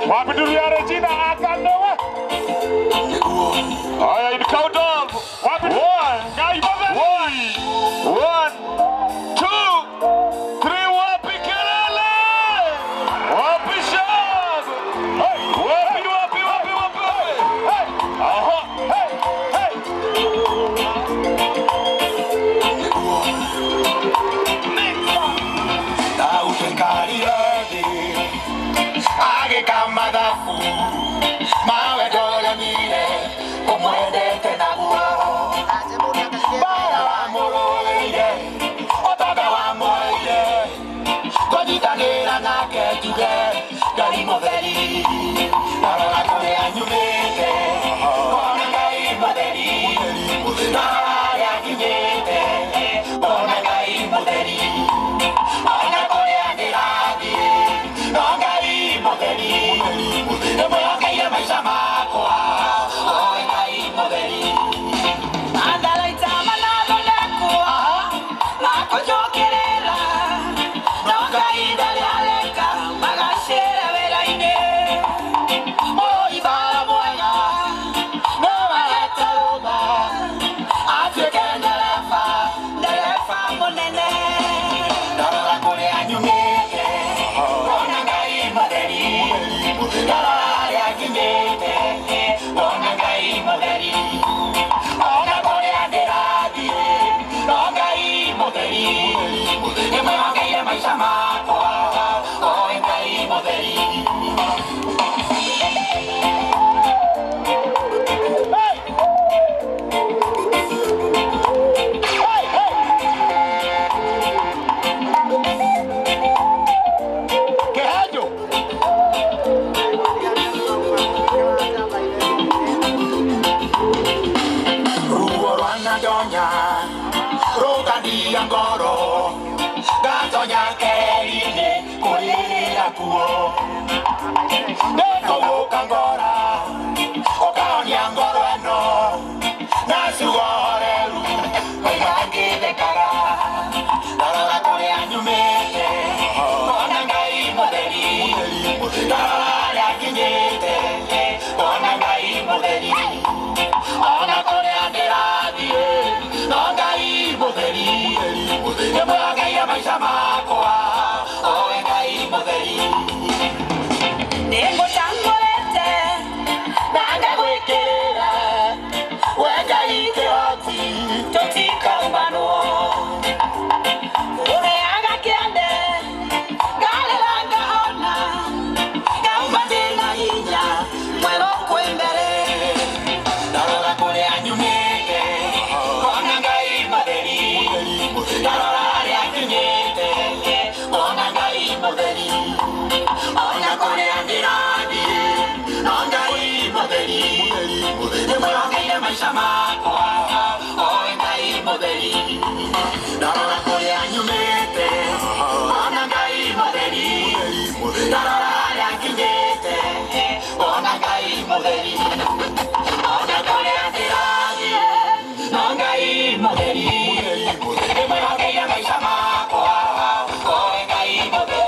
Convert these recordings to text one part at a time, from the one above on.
Wapi dunia Regina akanoa. Haya in countdown. Wapi one. Guy Baba. One. Two. Three. Wapi kelele. Wapi shag. Hey. Wapi. Hey. Aha. Hey. Hey. Madafu, mawe dole mire, umwende tena guo. Bara wa moroire, otoka wa moroire. Kojitangira na kejuge, gai modeli. Arora kore anyumete, ona gai modeli. Nara ya kinyete, ona gai modeli. Ona kore aniradi, ona gai modeli. Ngoro gatonya keline kulira kuo deko kangora okaonia ngoro eno nasugoreru maimangi dekara nara kore anyumete ona ngai modeli nara ya kinyete ona ngai modeli ona kore anderadi ona ngai modeli. Yo me voy a ir a Maisamacoa, o en ahí modeli. Tengo changolete, nanga huequera, hueca y te oti, chochica humano. Ure haga que ande, gale la gaona, gamba de la niña, muero cuembere. La roda pone año meke, con nanga y modeli. La roda ona kore andiradi, nonga I modeli. Yo me voy a ir a Maisamacoa, o en ahí modeli. La roda kore anyumete, onanga I modeli. La roda ya kinyete, onanga I modeli. Ona kore andiradi, nonga I modeli. Yo me voy a ir a Maisamacoa, o en ahí modeli.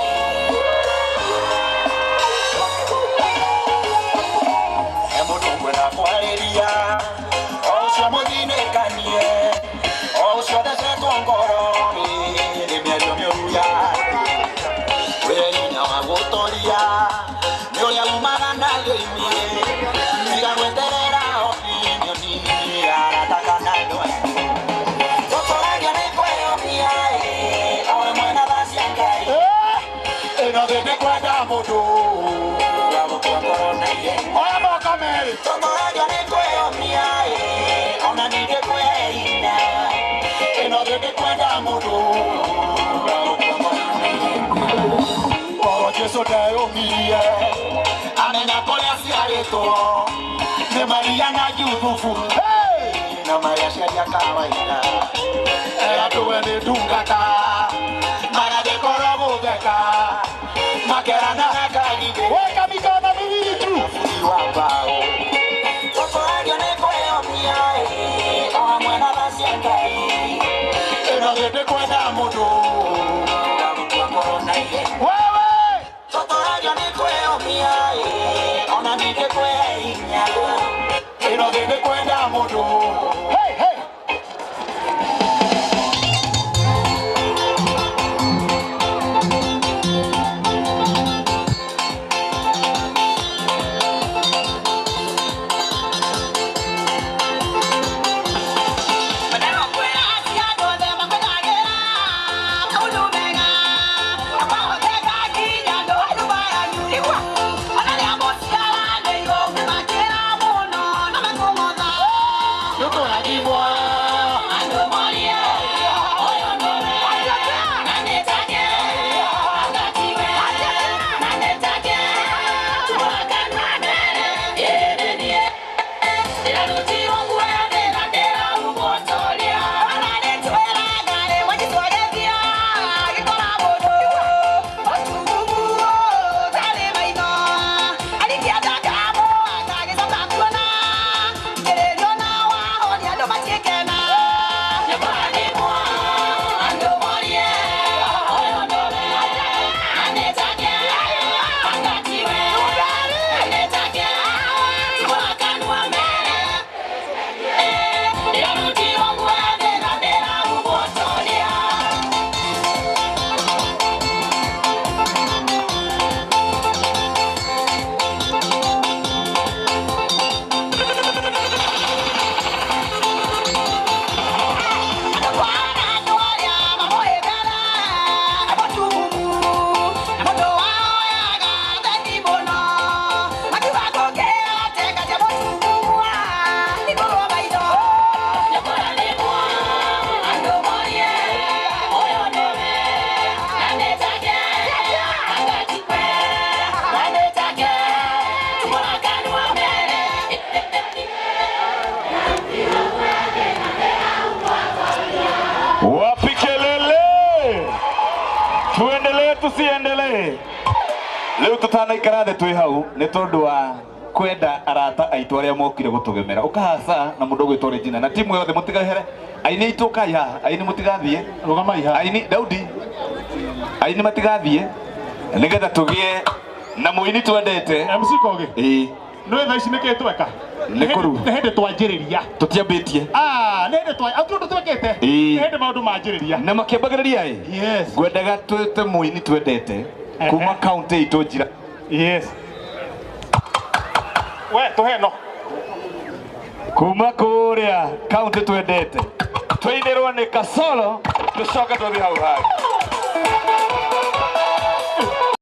Amena pole asiareto, ne Maria na yudufu, na Maria sharia kawaida, era tuwe dungata, mara de korobo deka, makera na kagide, weka mikono miwili tu, wabao. Toto adio ne kweo miae, kama mwana basi engai, era de kwenda moto, wewe. Toto adio ne kweo miae. kwenya ino gende kwenda mudu hey hey tusiendelee leo tutana ikara twi hau ni tondu wa kwenda arata aitu aria mokire gutugemera ukahasa na mundu gwitwa Regina na timu yothe mutigahere aini ituka ya aini mutigathie rugama iha aini Daudi aini matigathie nigetha tugie na muini twendete MC Kogi no tha ici niki tweka nikuru hende twanjiriria tutiambitie nende twa atundo twekete hende maundu manjiriria na makiambagiriria yes ngwendaga twete muini twendete kuma county itu njira yes we tuheno kuma kuria county twendete twinirwo ni Kasolo tucoka tuthi hau hau